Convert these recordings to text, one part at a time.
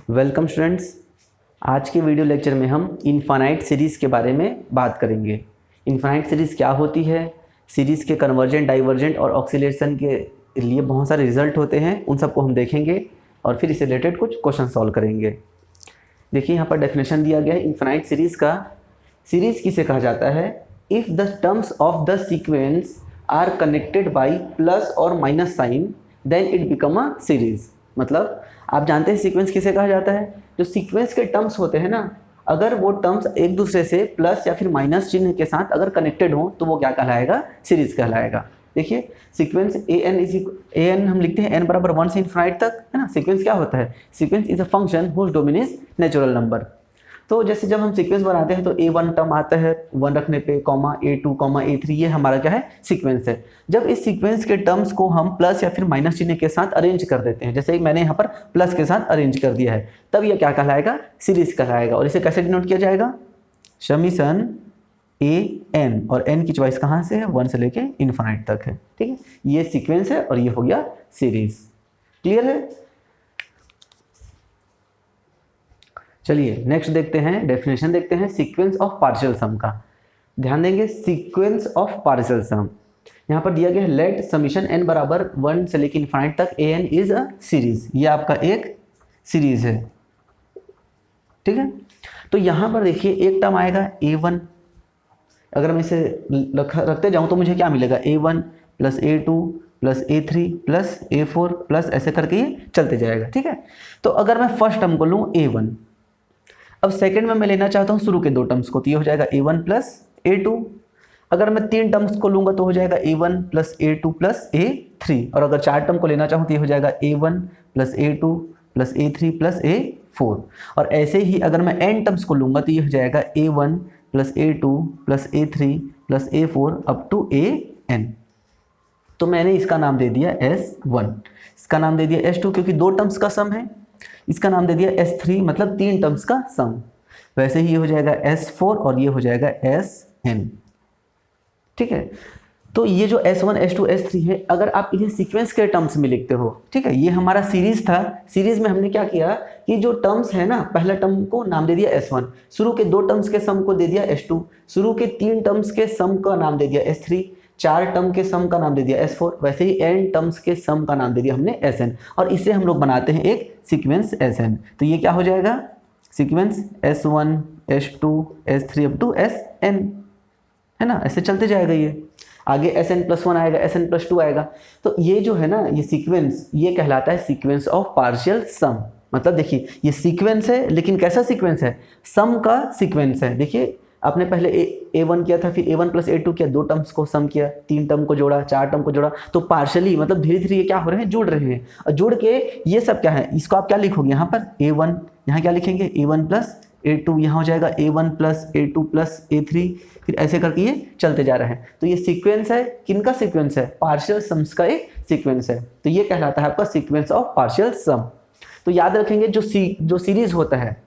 Welcome students. आज के video lecture में हम इनफाइनाइट सीरीज़ के बारे में बात करेंगे। इनफाइनाइट सीरीज़ क्या होती है, सीरीज़ के कन्वर्जेंट, डाइवर्जेंट और ऑक्सीलेशन के लिए बहुत सारे रिजल्ट होते हैं, उन सबको हम देखेंगे और फिर इससे रिलेटेड कुछ क्वेश्चन सॉल्व करेंगे। देखिए यहाँ पर डेफिनेशन दिया गया है इनफाइनाइट सीरीज़ का। सीरीज़ किसे कहा जाता है? If the terms of the sequence are connected by plus और minus sign then it become a series. मतलब आप जानते हैं सीक्वेंस किसे कहा जाता है? जो सीक्वेंस के टर्म्स होते हैं ना, अगर वो टर्म्स एक दूसरे से प्लस या फिर माइनस चिन्ह के साथ अगर कनेक्टेड हो तो वो क्या कहलाएगा? सीरीज़ कहलाएगा। देखिए सीक्वेंस ए एन हम लिखते हैं एन बराबर 1 से इनफाइनाइट तक, है ना। सीक्वेंस क्या होता है? Sequence is a function whose domain is natural number. तो जैसे जब हम सीक्वेंस बनाते हैं तो A1 टर्म आता है 1 रखने पे, कॉमा A2 कॉमा A3, ये हमारा क्या है? सीक्वेंस है। जब इस सीक्वेंस के टर्म्स को हम प्लस या फिर माइनस चिन्ह के साथ अरेंज कर देते हैं, जैसे मैंने यहाँ पर प्लस के साथ अरेंज कर दिया है, तब ये क्या कहलाएगा? सीरीज कहलाएगा। और इसे कैसे डिनोट किया जाएगा? समीशन AN, और N की चॉइस कहाँ से है? 1 से लेके इनफाइनाइट तक है। ठीक है, ये सीक्वेंस है और ये हो गया सीरीज। क्लियर है? चलिए नेक्स्ट देखते हैं, डेफिनेशन देखते हैं सीक्वेंस ऑफ पार्शियल सम का। ध्यान देंगे, सीक्वेंस ऑफ पार्शियल सम यहाँ पर दिया गया है। लेट समीशन n बराबर 1 से लेकर इनफाइनाइट तक an इज अ सीरीज। ये आपका एक सीरीज है। ठीक है, तो यहाँ पर देखिए एक टर्म आएगा A1। अगर मैं इसे रखते जाऊँ तो मुझे क्या मिलेगा? A1 plus A2 plus A3 plus A4 plus ऐसे करके ये चलते जाएगा। ठीक है, तो अगर मैं फर्स्ट टर्म को लूँ A1, अब सेकंड में मैं लेना चाहता हूँ शुरू के दो टर्म्स को, तो ये हो जाएगा A1 प्लस A2। अगर मैं 3 टर्म्स को लूँगा तो हो जाएगा A1 plus A2 plus A3। और अगर 4 टर्म को लेना चाहूँ तो ये हो जाएगा A1 plus A2 plus A3 plus A4। और ऐसे ही अगर मैं n टर्म्स को लूँगा तो ये हो जाएगा A1 plus A2 plus A3 plus A4 up to AN। तो मैंने इसका नाम दे दिया S1, इसका नाम दे दिया S2 क्योंकि 2 टर्म्स का सम है, इसका नाम दे दिया S3 मतलब 3 टर्म्स का सम। वैसे ही ये हो जाएगा S4 और ये हो जाएगा SN। ठीक है, तो ये जो S1 S2 S3 है, अगर आप इन्हें सीक्वेंस के टर्म्स में लिखते हो, ठीक है, ये हमारा सीरीज था। सीरीज में हमने क्या किया कि जो टर्म्स है ना, पहला टर्म को नाम दे दिया S1, शुरू के 2 टर्म्स के सम को दे दिया S2, शुरू के 3 टर्म्स के सम का नाम दे दिया S3, 4 टर्म के सम का नाम दे दिया S4, वैसे ही n टर्म्स के सम का नाम दे दिया हमने Sn, और इससे हम लोग बनाते हैं एक सीक्वेंस Sn। तो ये क्या हो जाएगा? Sequence S1 S2 S3 up to Sn, है ना। ऐसे चलते जाएगा, ये आगे Sn+1 आएगा, Sn+2 आएगा। तो ये जो है ना, ये सीक्वेंस, ये कहलाता है सीक्वेंस ऑफ पार्शियल सम। मतलब देखिए ये सीक्वेंस है, लेकिन कैसा सीक्वेंस है? सम का सीक्वेंस है। देखिए आपने पहले A1 किया था, फिर A1 प्लस A2 किया, 2 टर्म्स को सम किया, 3 टर्म को जोड़ा, 4 टर्म को जोड़ा, तो पार्शली मतलब धीरे धीरे ये क्या हो रहे हैं? जुड़ रहे हैं। और जुड़ के ये सब क्या है? इसको आप क्या लिखोगे यहाँ पर? A1, यहाँ क्या लिखेंगे? A1 प्लस A2, यहाँ हो जाएगा A1 plus A2 plus A3, फिर ऐसे करके ये चलते जा रहे हैं। तो ये सीक्वेंस है, किनका सीक्वेंस है? पार्शियल सम्स का एक सीक्वेंस है। तो ये कहलाता है आपका सीक्वेंस ऑफ पार्शियल सम। तो याद रखेंगे जो सीरीज होता है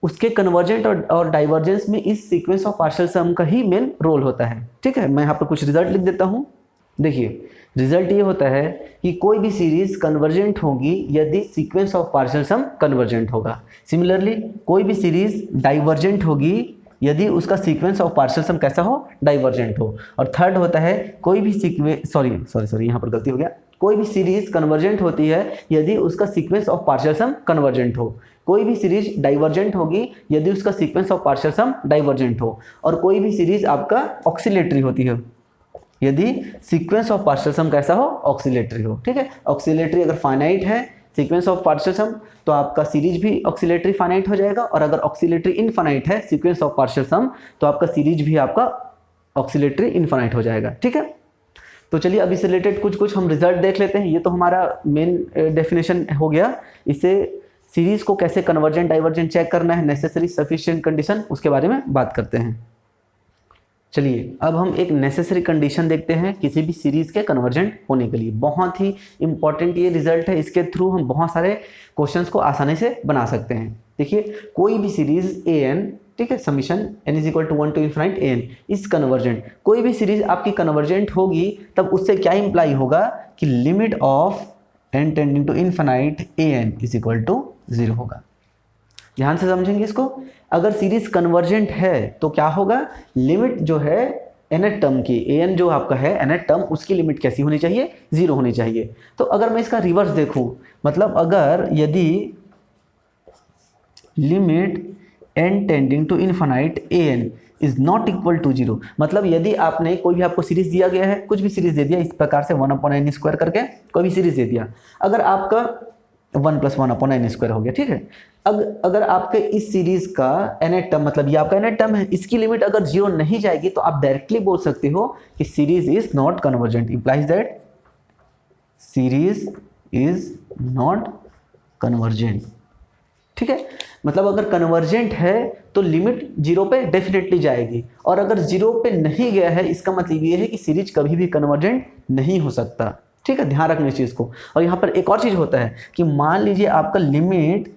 उसके कन्वर्जेंट और डाइवर्जेंस में इस सीक्वेंस ऑफ पार्शियल सम का ही मेन रोल होता है। ठीक है, मैं यहाँ पर कुछ रिजल्ट लिख देता हूँ। देखिए रिजल्ट ये होता है कि कोई भी सीरीज कन्वर्जेंट होगी यदि sequence of partial sum convergent होगा। सिमिलरली कोई भी सीरीज डाइवर्जेंट होगी यदि उसका सीक्वेंस ऑफ पार्शियल सम कैसा हो? डाइवर्जेंट हो। और थर्ड होता है कोई भी सॉरी यहाँ पर गलती हो गया, कोई भी सीरीज कन्वर्जेंट होती है यदि उसका sequence of partial sum convergent हो। कोई भी सीरीज डाइवर्जेंट होगी यदि उसका sequence of partial sum divergent हो। और कोई भी सीरीज आपका ऑक्सीलेटरी होती है यदि सीक्वेंस ऑफ पार्शियल सम कैसा हो? ऑक्सीलेटरी हो। ठीक है, ऑक्सीलेटरी अगर फाइनाइट है सीक्वेंस ऑफ पार्शियल सम तो आपका सीरीज भी ऑक्सीलेटरी फाइनाइट हो जाएगा, और अगर ऑक्सीलेटरी इनफाइनाइट है सीक्वेंस ऑफ पार्शियल सम तो आपका सीरीज भी आपका ऑक्सीलेटरी इनफाइनाइट हो जाएगा। ठीक है, तो चलिए अब इससे रिलेटेड कुछ हम रिजल्ट देख लेते हैं। ये तो हमारा मेन डेफिनेशन हो गया। इससे सीरीज को कैसे कन्वर्जेंट डाइवर्जेंट चेक करना है, नेसेसरी सफिशिएंट कंडीशन, उसके बारे में बात करते हैं। चलिए अब हम एक नेसेसरी कंडीशन देखते हैं किसी भी सीरीज के कन्वर्जेंट होने के लिए। बहुत ही इंपॉर्टेंट ये रिजल्ट है, इसके थ्रू हम बहुत सारे क्वेश्चंस को आसानी से बना सकते हैं। देखिए कोई भी सीरीज an, ठीक है, summation n is equal to 1 to infinite an is convergent. कोई भी सीरीज आपकी कन्वर्जेंट होगी तब उससे क्या इंप्लाई होगा कि limit of n tending to infinite an is equal to 0 होगा। ध्यान से समझेंगे इसको। अगर सीरीज कन्वर्जेंट है तो क्या होगा, लिमिट जो है nth टर्म की, an जो आपका है nth टर्म, उसकी लिमिट कैसी होनी चाहिए, 0 होनी चाहिए। तो अगर मैं इसका रिवर्स देखूं, मतलब अगर यदि limit n tending to infinite an is not equal to 0, मतलब यदि आपने कोई भी आपको सीरीज दिया गया है, कुछ भी सीरीज दे दिया इस प्रकार से 1/n² करके कोई भी सीरीज दे दिया, अगर आपका 1 + 1/n² हो गया, ठीक है। अगर आपके इस सीरीज का nth टर्म, मतलब ये आपका nth टर्म है, इसकी लिमिट अगर 0 नहीं जाएगी तो आप डायरेक्टली बोल सकते हो कि series is not convergent, implies that series is not convergent, ठीक है। मतलब अगर कन्वर्जेंट है तो लिमिट 0 पे डेफिनेटली जाएगी, और अगर 0 पे नहीं गया है इसका मतलब ये है कि सीरीज कभी भी कन्वर्जेंट नहीं हो सकता, ठीक है। ध्यान रखना इस चीज़ को। और यहाँ पर एक और चीज़ होता है कि मान लीजिए आपका लिमिट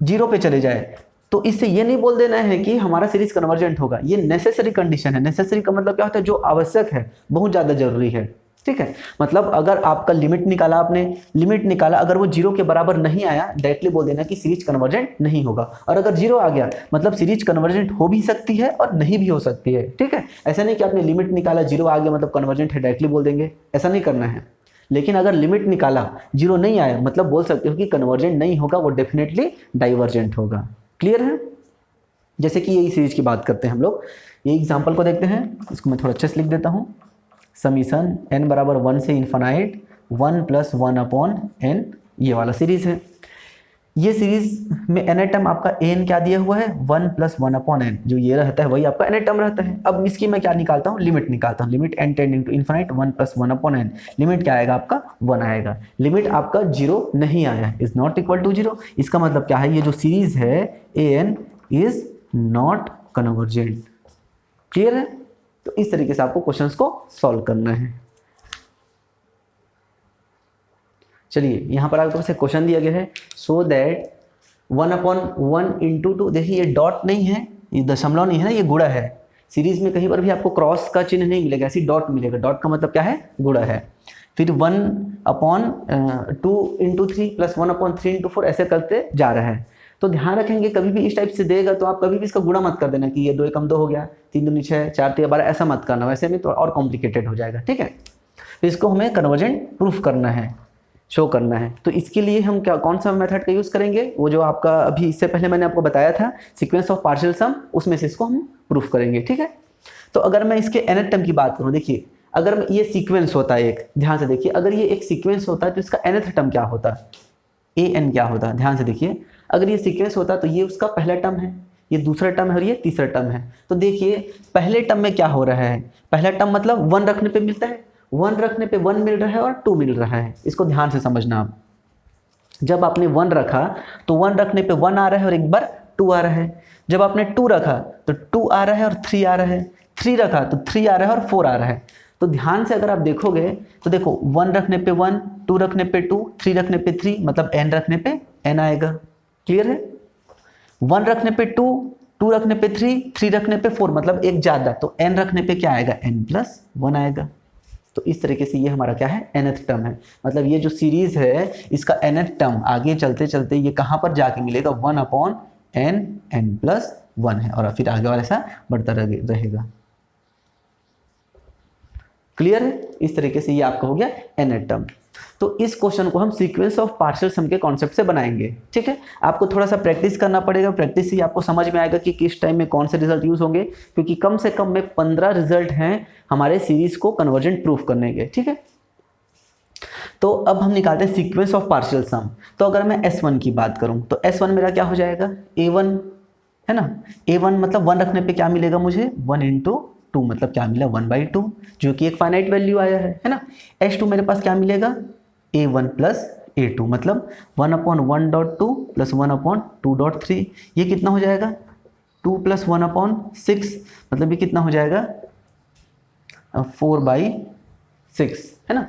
0 पे चले जाए, तो इससे ये नहीं बोल देना है कि हमारा सीरीज कन्वर्जेंट होगा। ये नेसेसरी कंडीशन है। नेसेसरी का मतलब क्या होता है, जो आवश्यक है, बहुत ज़्यादा जरूरी है, ठीक है। मतलब अगर आपका लिमिट निकाला, आपने लिमिट निकाला, अगर वो 0 के बराबर नहीं आया, डायरेक्टली बोल देना कि सीरीज कन्वर्जेंट नहीं होगा। और अगर 0 आ गया मतलब सीरीज कन्वर्जेंट हो भी सकती है और नहीं भी हो सकती है, ठीक है। ऐसा नहीं कि आपने लिमिट निकाला 0 आ गया मतलब कन्वर्जेंट है, डायरेक्टली बोल देंगे, ऐसा नहीं करना है। लेकिन अगर लिमिट निकाला 0 नहीं आया मतलब बोल सकते हो कि कन्वर्जेंट नहीं होगा, वो डेफिनेटली डाइवर्जेंट होगा। क्लियर है। जैसे कि यही सीरीज की बात करते हैं हम लोग, ये एग्जांपल को देखते हैं, इसको मैं थोड़ा अच्छे से लिख देता हूँ। समीशन n बराबर 1 से इन्फिनाइट 1 + 1/n, ये वाला सीरीज है। ये सीरीज में n टर्म आपका an क्या दिया हुआ है, 1 + 1/n, जो ये रहता है वही आपका n टर्म रहता है। अब इसकी मैं क्या निकालता हूँ, लिमिट निकालता हूँ। Limit n tending to infinite 1 + 1/n, limit क्या आएगा आपका 1 आएगा। लिमिट आपका 0 नहीं आया, इज नॉट इक्वल टू 0। इसका मतलब क्या है, ये जो सीरीज है an is not convergent. Clear है। तो इस तरीके से आपको क्वेश्चंस को सॉल्व करना है। चलिए यहाँ पर आपके पास एक क्वेश्चन दिया गया है, सो दैट 1/1 × 2, देखिए ये डॉट नहीं है, ये दशमलव नहीं है ना, ये गुणा है। सीरीज में कहीं पर भी आपको क्रॉस का चिन्ह नहीं मिलेगा, ऐसी डॉट मिलेगा। डॉट का मतलब क्या है, गुणा है। फिर 1/2 × 3 + 1/3 × 4 ऐसे करते जा रहा है। तो ध्यान रखेंगे कभी भी इस टाइप से देगा तो आप कभी भी इसका गुणा मत कर देना कि ये 2 × 2 हो गया, 3 दूनी 6, 4 3 12, ऐसा मत करना, वैसे में तो और कॉम्प्लिकेटेड हो जाएगा, ठीक है। तो इसको हमें कन्वर्जेंट प्रूफ करना है, शो करना है। तो इसके लिए हम क्या, कौन सा मेथड का यूज़ करेंगे, वो जो आपका अभी इससे पहले मैंने आपको बताया था सीक्वेंस ऑफ पार्शियल सम, उसमें से इसको हम प्रूफ करेंगे, ठीक है। तो अगर मैं इसके nth टर्म की बात करूँ, देखिए अगर ये सीक्वेंस होता है एक, ध्यान से देखिए, अगर ये एक सीक्वेंस होता है तो इसका nth टर्म क्या होता, an क्या होता, ध्यान से देखिए। अगर ये सीक्वेंस होता तो ये उसका पहला टर्म है, ये दूसरा टर्म है और ये तीसरा टर्म है। तो देखिए पहले टर्म में क्या हो रहा है, पहला टर्म मतलब 1 रखने पे मिलता है, 1 रखने पे 1 मिल रहा है और 2 मिल रहा है। इसको ध्यान से समझना आप। जब आपने 1 रखा तो 1 रखने पे 1 आ रहा है और एक बार 2 आ रहा है। जब आपने 2 रखा तो 2 आ रहा है और 3 आ रहा है। 3 रखा तो 3 आ रहा है और 4 आ रहा है। तो ध्यान से अगर आप देखोगे तो देखो 1 रखने पे 1, 2 रखने पे 2, 3 रखने पे 3, मतलब n रखने पे n आएगा। क्लियर है। 1 रखने पे 2, 2 रखने पे 3, 3 रखने पे 4, मतलब एक ज़्यादा, तो n रखने पे क्या आएगा, n + 1 आएगा। तो इस तरीके से ये हमारा क्या है, nth टर्म है। मतलब ये जो सीरीज है इसका nth टर्म आगे चलते चलते ये कहाँ पर जाके मिलेगा, 1/n, n + 1 है, और फिर आगे वाला ऐसा बढ़ता रहेगा। क्लियर है। इस तरीके से ये आपका हो गया nth टर्म। तो इस क्वेश्चन को हम सीक्वेंस ऑफ पार्शियल सम के कॉन्सेप्ट से बनाएंगे, ठीक है। आपको थोड़ा सा प्रैक्टिस करना पड़ेगा, प्रैक्टिस से आपको समझ में आएगा कि किस टाइम में कौन से रिजल्ट यूज होंगे, क्योंकि कम से कम में 15 रिजल्ट हैं हमारे सीरीज को कन्वर्जेंट प्रूफ करने के, ठीक है। तो अब हम निकालते हैं सीक्वेंस ऑफ पार्शियल सम। तो अगर मैं S1 की बात करूं तो S1 मेरा क्या हो जाएगा, A1 है ना। A1 मतलब 1 रखने पे क्या मिलेगा मुझे, 1 × 2, मतलब क्या मिला, 1/2, जो कि एक फाइनाइट वैल्यू आया है ना। S2 मेरे पास क्या मिलेगा, A1 + A2, मतलब 1/1.2 + 1/2.3, ये कितना हो जाएगा, 2 + 1/6, मतलब ये कितना हो जाएगा, 4/6 है ना।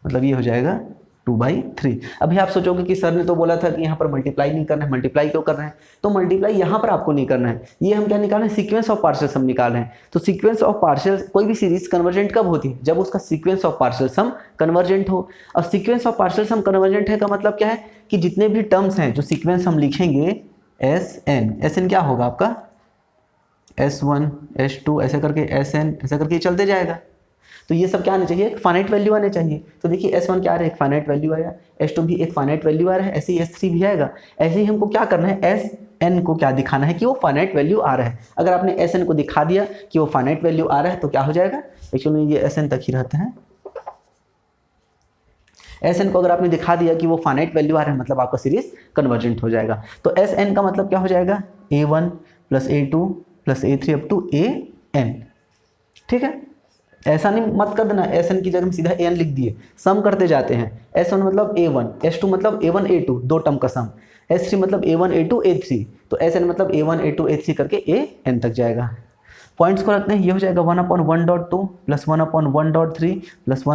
मतलब ये हो जाएगा 2/3। अभी आप सोचोगे कि सर ने तो बोला था कि यहाँ पर मल्टीप्लाई नहीं करना है, मल्टीप्लाई क्यों कर रहे हैं? तो मल्टीप्लाई यहाँ पर आपको नहीं करना है, ये हम क्या निकाल रहे हैं? सीक्वेंस ऑफ पार्शियल सम निकाल रहे हैं। तो सीक्वेंस ऑफ पार्शियल, कोई भी सीरीज कन्वर्जेंट कब होती है? जब उसका sequence of partial sum convergent हो। और sequence of partial sum convergent है का मतलब क्या है कि जितने भी टर्म्स हैं जो सीक्वेंस हम लिखेंगे Sn क्या होगा आपका? S1 S2 ऐसे करके Sn ऐसे करके चलते जाएगा। तो ये सब क्या आने चाहिए? एक फाइनाइट वैल्यू आने चाहिए। तो देखिए S1 क्या आ रहा है? एक फाइनाइट वैल्यू आया, S2 भी एक फाइनाइट वैल्यू आ रहा है, ऐसे ही S3 भी आएगा। ऐसे ही हमको क्या करना है? Sn को क्या दिखाना है कि वो फाइनाइट वैल्यू आ रहा है। अगर आपने Sn को दिखा दिया कि वो फाइनाइट वैल्यू आ रहा है तो क्या हो जाएगा? एक्चुअली ये Sn तक ही रहता है। Sn को अगर आपने दिखा दिया कि वो फाइनाइट वैल्यू आ रहा है मतलब आपका सीरीज कन्वर्जेंट हो जाएगा। तो Sn का मतलब क्या हो जाएगा? A1 + A2 + A3 up to An। ठीक है, ऐसा नहीं मत कर देना Sn की जगह में सीधा An लिख दिए, सम करते जाते हैं। S1 मतलब A1, S2 मतलब A1 A2 दो टर्म का सम, S3 मतलब A1 A2 A3, तो Sn मतलब A1 A2 A3 करके An तक जाएगा। पॉइंट्स को रखते हैं, ये हो जाएगा 1/1.2 + 1/1.3 +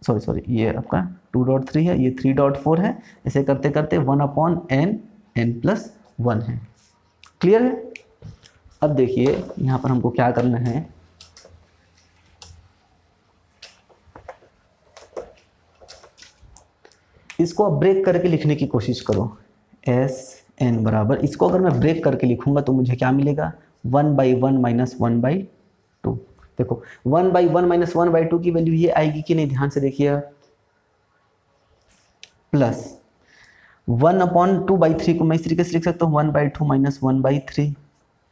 1 सॉरी ये आपका 2.3 है, ये 3.4 है, ऐसे करते करते 1/n n+1 है। क्लियर है? अब देखिए यहाँ पर हमको क्या करना है, इसको अब ब्रेक करके लिखने की कोशिश करो। Sn बराबर, इसको अगर मैं ब्रेक करके लिखूंगा तो मुझे क्या मिलेगा? 1/1 - 1/2। देखो 1/1 - 1/2 की वैल्यू ये आएगी कि नहीं? ध्यान से देखिए, प्लस 1/2/3 को मैं इस तरीके से लिख सकता हूँ 1/2 - 1/3।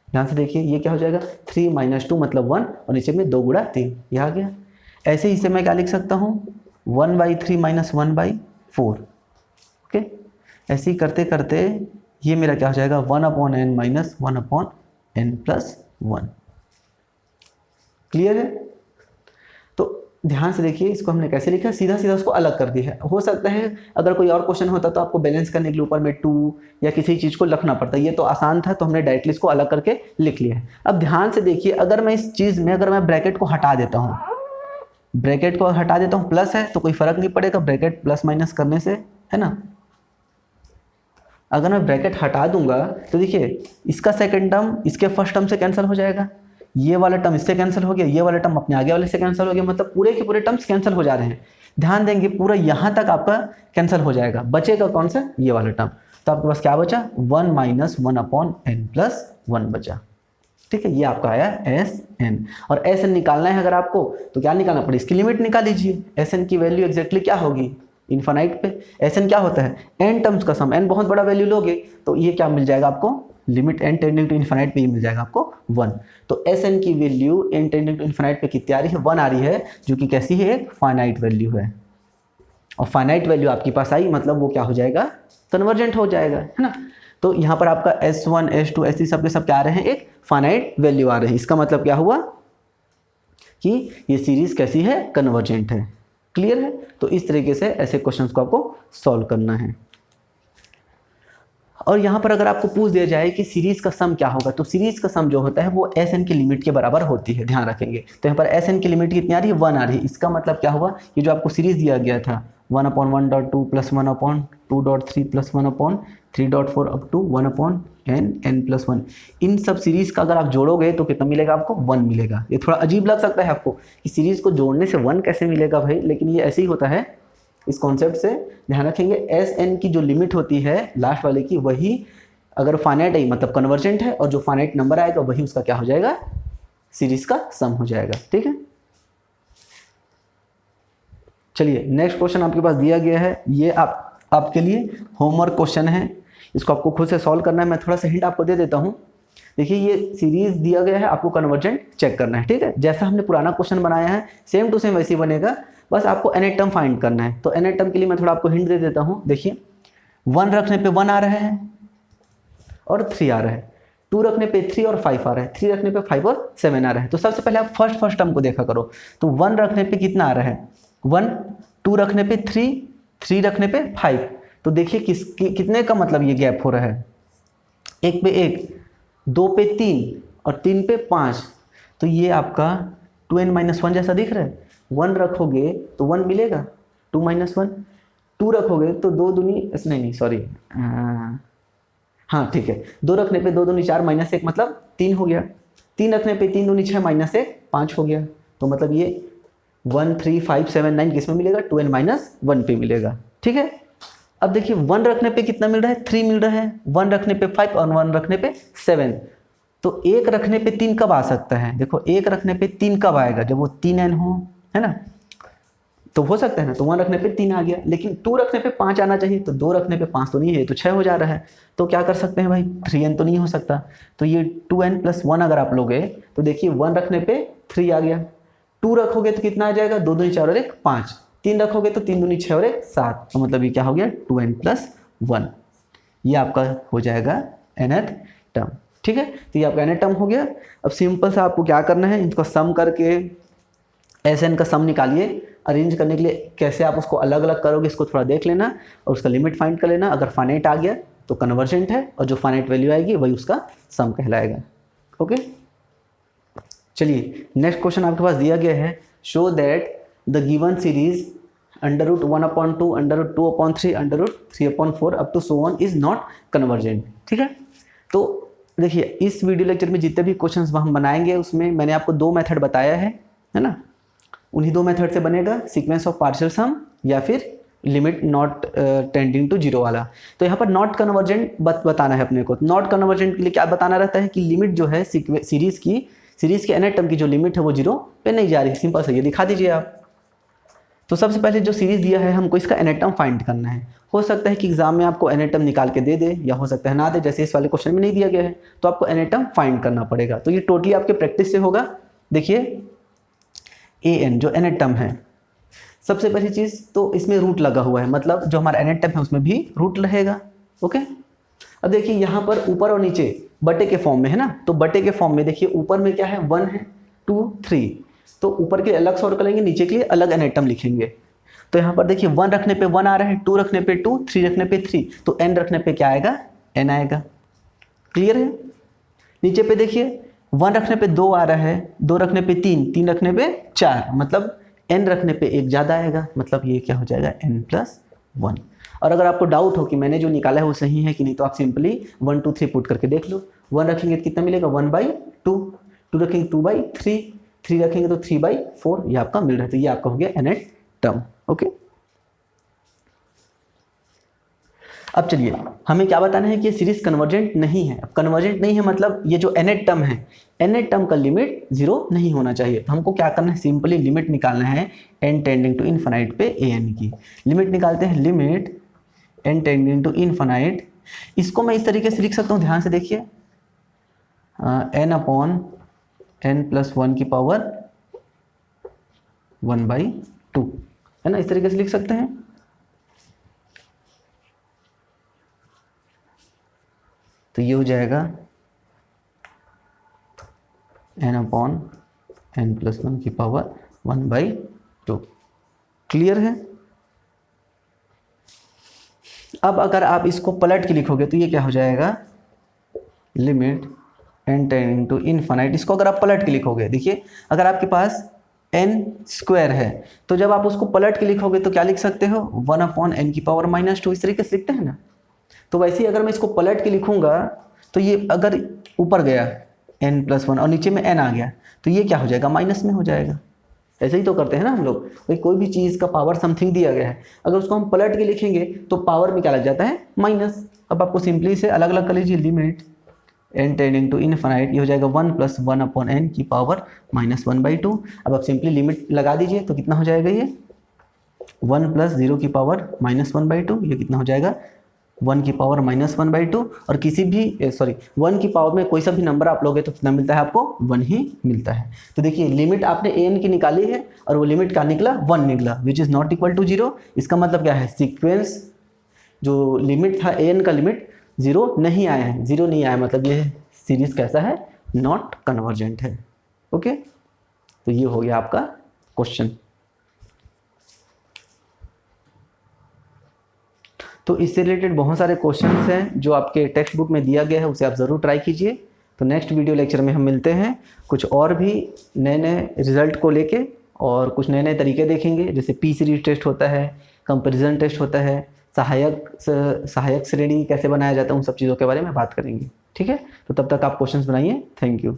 ध्यान से देखिए ये क्या हो जाएगा? 3 - 2 मतलब 1 और नीचे में 2 × 3 ये आ गया। ऐसे ही इसे मैं क्या लिख सकता हूँ? 1/3 - 1/4। ओके, ऐसे ही करते करते ये मेरा क्या हो जाएगा? 1/n - 1/n+1। क्लियर है? तो ध्यान से देखिए इसको हमने कैसे लिखा, सीधा सीधा उसको अलग कर दिया है। हो सकता है अगर कोई और क्वेश्चन होता तो आपको बैलेंस करने के लिए ऊपर में 2 या किसी चीज़ को लिखना पड़ता, ये तो आसान था तो हमने डायरेक्टली इसको अलग करके लिख लिया है। अब ध्यान से देखिए, अगर मैं इस चीज़ में अगर मैं ब्रैकेट को हटा देता हूँ, ब्रैकेट को हटा देता हूँ, प्लस है तो कोई फर्क नहीं पड़ेगा ब्रैकेट प्लस माइनस करने से, है ना। अगर मैं ब्रैकेट हटा दूंगा तो देखिए इसका सेकंड टर्म इसके फर्स्ट टर्म से कैंसिल हो जाएगा, ये वाला टर्म इससे कैंसिल हो गया, ये वाला टर्म अपने आगे वाले से कैंसिल हो गया, मतलब पूरे के पूरे टर्म्स कैंसिल हो जा रहे हैं। ध्यान देंगे पूरा यहाँ तक आपका कैंसिल हो जाएगा, बचेगा कौन सा? ये वाला टर्म। तो आपके पास क्या बचा? 1 - 1/n+1 बचा। ठीक है, ये आपका आया Sn। और Sn निकालना है अगर आपको तो क्या निकालना पड़ेगा? इसकी लिमिट निकाल लीजिए। Sn की वैल्यू एग्जैक्टली क्या होगी? इन्फाइनाइट पे। Sn क्या होता है? n टर्म्स का सम। n बहुत बड़ा वैल्यू लोगे तो ये क्या मिल जाएगा आपको? Limit n tending to infinite पे ये मिल जाएगा आपको 1। तो Sn की value n tending to infinite पे कितनी आ रही है? 1 आ रही है, जो कि कैसी है? एक फाइनाइट वैल्यू है। और फाइनाइट वैल्यू आपके पास आई मतलब वो क्या हो जाएगा? कन्वर्जेंट हो जाएगा, है ना। तो यहाँ पर आपका S1 S2 S3 सब के सब क्या आ रहे हैं? एक फाइनाइट वैल्यू आ रहे हैं। इसका मतलब क्या हुआ कि ये सीरीज कैसी है? कन्वर्जेंट है। क्लियर है? तो इस तरीके से ऐसे क्वेश्चंस को आपको सॉल्व करना है। और यहाँ पर अगर आपको पूछ दिया जाए कि सीरीज का सम क्या होगा, तो सीरीज का सम जो होता है वो Sn की लिमिट के बराबर होती है, ध्यान रखेंगे। तो यहाँ पर Sn की लिमिट कितनी आ रही है? 1 आ रही है। इसका मतलब क्या हुआ? ये जो आपको सीरीज दिया गया था 1/1.2 + 1/2.3 + 1/3.4 अप टू 1/n n+1, इन सब सीरीज का अगर आप जोड़ोगे तो कितना मिलेगा आपको? 1 मिलेगा। ये थोड़ा अजीब लग सकता है आपको कि सीरीज को जोड़ने से 1 कैसे मिलेगा भाई, लेकिन ये ऐसे ही होता है। इस कॉन्सेप्ट से ध्यान रखेंगे, Sn की जो लिमिट होती है लास्ट वाले की, वही अगर फाइनाइट है मतलब कन्वर्जेंट है, और जो फाइनाइट नंबर आएगा वही उसका क्या हो जाएगा? सीरीज का सम हो जाएगा। ठीक है, चलिए नेक्स्ट क्वेश्चन आपके पास दिया गया है। ये आपके लिए होमवर्क क्वेश्चन है, इसको आपको खुद से सॉल्व करना है। मैं थोड़ा सा हिंट आपको दे देता हूँ। देखिए ये सीरीज दिया गया है, आपको कन्वर्जेंट चेक करना है। ठीक है, जैसा हमने पुराना क्वेश्चन बनाया है सेम टू सेम वैसे ही बनेगा, बस आपको nth टर्म फाइंड करना है। तो nth टर्म के लिए मैं थोड़ा आपको हिंट दे देता हूँ। देखिए 1 रखने पे 1 आ रहा है और 3 आ रहा है, 2 रखने पे 3 और 5 आ रहा है, 3 रखने पे 5 और 7 आ रहा है। तो सबसे पहले आप फर्स्ट टर्म को देखा करो। तो 1 रखने पे कितना आ रहा है? 1, 2 रखने पे 3, 3 रखने पे 5। तो देखिए कितने का मतलब ये गैप हो रहा है? 1 पे 1, 2 पे 3 और 3 पे 5। तो ये आपका 2n - 1 जैसा दिख रहा है। 1 रखोगे तो 1 मिलेगा, 2 - 1, 2 रखोगे तो 2 दूनी नहीं सॉरी, हाँ ठीक है, 2 रखने पे 2 दूनी 4 माइनस 1 मतलब 3 हो गया। 3 रखने पे 3 दूनी 6 माइनस 1 5 हो गया। तो मतलब ये 1 3 5 7 9 किस में मिलेगा, 2n-1 पे मिलेगा। ठीक है, अब देखिए 1 रखने पे कितना मिल रहा है, 3 मिल रहा है, 1 रखने पे 5 और 1 रखने पे 7। तो 1 रखने पे 3 कब आ सकता है, देखो 1 रखने पे 3 कब आएगा, जब वो 3n हो, है ना। तो हो सकता है ना, तो 1 रखने पे 3 आ गया, लेकिन 2 रखने पे 5 आना चाहिए, तो 2 रखने पे 5 तो नहीं है, तो 6 हो जा रहा है। तो क्या कर सकते हैं भाई, 3n तो नहीं हो सकता, तो ये 2n+1 अगर आप लोगे तो देखिए 1 रखने पे 3 आ गया, 2 रखोगे तो कितना आ जाएगा, 2 दूनी 4 और 1 5, 3 रखोगे तो 3 दूनी 6 और 1 7, तो मतलब ये क्या हो गया 2n+1, ये आपका हो जाएगा nth टर्म। ठीक है, तो ये आपका nth टर्म हो गया। अब सिंपल सा आपको क्या करना है, इनको सम करके Sn का सम निकालिए। अरेंज करने के लिए कैसे आप उसको अलग अलग करोगे इसको थोड़ा देख लेना और उसका लिमिट फाइंड कर लेना। अगर फाइनाइट आ गया तो कन्वर्जेंट है, और जो फाइनाइट वैल्यू आएगी वही उसका सम कहलाएगा। ओके, चलिए नेक्स्ट क्वेश्चन आपके पास दिया गया है, show that the given series √1/2, √2/3, √3/4 up to so on is not convergent. ठीक है, तो देखिए इस वीडियो लेक्चर में जितने भी क्वेश्चंस हम बनाएंगे उसमें मैंने आपको 2 मेथड बताया है ना। उन्हीं 2 मेथड से बनेगा सीक्वेंस ऑफ पार्शियल सम या फिर लिमिट नॉट टेंडिंग टू 0 वाला। तो यहाँ पर नॉट कन्वर्जेंट बताना है अपने को। नॉट कन्वर्जेंट के लिए क्या बताना रहता है कि लिमिट जो है सीरीज के nth टर्म की जो लिमिट है वो 0 पे नहीं जा रही। सिंपल सा ये दिखा दीजिए आप। तो सबसे पहले जो सीरीज दिया है हमको इसका nth टर्म फाइंड करना है। हो सकता है कि एग्जाम में आपको nth टर्म निकाल के दे दे, या हो सकता है ना दे, जैसे इस वाले क्वेश्चन में नहीं दिया गया है, तो आपको nth टर्म फाइंड करना पड़ेगा। तो ये टोटली आपके प्रैक्टिस से होगा। देखिए an जो nth टर्म है, सबसे पहली चीज तो इसमें रूट लगा हुआ है, मतलब जो हमारा nth टर्म है उसमें भी रूट रहेगा। ओके, अब देखिए यहाँ पर ऊपर और नीचे बटे के फॉर्म में है ना, तो बटे के फॉर्म में देखिए ऊपर में क्या है 1 है 2 3, तो ऊपर के लिए अलग सॉल्व करेंगे, नीचे के लिए अलग nth टर्म लिखेंगे। तो यहाँ पर देखिए 1 रखने पे 1 आ रहा है, 2 रखने पे 2, 3 रखने पे 3, तो n रखने पे क्या आएगा, n आएगा। क्लियर है। नीचे पे देखिए 1 रखने पे 2 आ रहा है, 2 रखने पे 3, 3 रखने पे 4, मतलब n रखने पे 1 ज़्यादा आएगा, मतलब ये क्या हो जाएगा n+1। और अगर आपको डाउट हो कि मैंने जो निकाला है वो सही है कि नहीं, तो आप सिंपली 1 2 3 पुट करके देख लो। 1 रखेंगे तो कितना मिलेगा 1/2, 2 रखेंगे 2/3, 3 रखेंगे तो 3/4, ये आपका मिल रहा है। तो ये आपका हो गया nth टर्म। ओके, अब चलिए हमें क्या बताना है कि ये सीरीज कन्वर्जेंट नहीं है। अब कन्वर्जेंट नहीं है मतलब ये जो nth टर्म है, nth टर्म का लिमिट 0 नहीं होना चाहिए। तो हमको क्या करना है, सिंपली लिमिट निकालना है n टेंडिंग टू इनफाइनाइट पे an की। लिमिट निकालते हैं, limit n tending to infinite. इसको मैं इस तरीके से लिख सकता हूँ, ध्यान से देखिए, n/n+1 की पावर 1/2 है ना, इस तरीके से लिख सकते हैं। तो ये हो जाएगा n/n+1 की पावर 1/2। क्लियर है। अब अगर आप इसको पलट के लिखोगे तो ये क्या हो जाएगा, limit n tending to infinite. इसको अगर आप पलट के लिखोगे, देखिए अगर आपके पास n² है तो जब आप उसको पलट के लिखोगे तो क्या लिख सकते हो, 1/n की पावर -2, इस तरीके से लिखते हैं ना। तो वैसे ही अगर मैं इसको पलट के लिखूंगा तो ये अगर ऊपर गया n+1 और नीचे में n आ गया तो ये क्या हो जाएगा, माइनस में हो जाएगा। ऐसे ही तो करते हैं ना हम लोग, भाई कोई भी चीज़ का पावर समथिंग दिया गया है, अगर उसको हम पलट के लिखेंगे तो पावर में क्या लग जाता है, माइनस। अब आपको सिंपली से अलग अलग कर लीजिए, limit n tending to infinite, ये हो जाएगा 1+1/n की पावर -1/2। अब आप सिंपली लिमिट लगा दीजिए तो कितना हो जाएगा, ये 1 + 0 की पावर -1/2, ये कितना हो जाएगा 1 की पावर -1/2। और किसी भी 1 की पावर में कोई सा भी नंबर आप लोगे तो कितना मिलता है आपको, 1 ही मिलता है। तो देखिए लिमिट आपने an की निकाली है और वो लिमिट क्या निकला, 1 निकला, which is not equal to 0। इसका मतलब क्या है, सीक्वेंस जो लिमिट था an का लिमिट 0 नहीं आया है, 0 नहीं आया, मतलब ये सीरीज कैसा है, नॉट कन्वर्जेंट है। ओके, तो ये हो गया आपका क्वेश्चन। तो इससे रिलेटेड बहुत सारे क्वेश्चंस हैं जो आपके टेक्स्ट बुक में दिया गया है, उसे आप ज़रूर ट्राई कीजिए। तो नेक्स्ट वीडियो लेक्चर में हम मिलते हैं, कुछ और भी नए नए रिजल्ट को लेके और कुछ नए नए तरीके देखेंगे, जैसे पी सीरीज टेस्ट होता है कंपैरिजन टेस्ट होता है, सहायक श्रेणी कैसे बनाया जाता है, उन सब चीज़ों के बारे में बात करेंगे। ठीक है, तो तब तक आप क्वेश्चंस बनाइए। Thank you.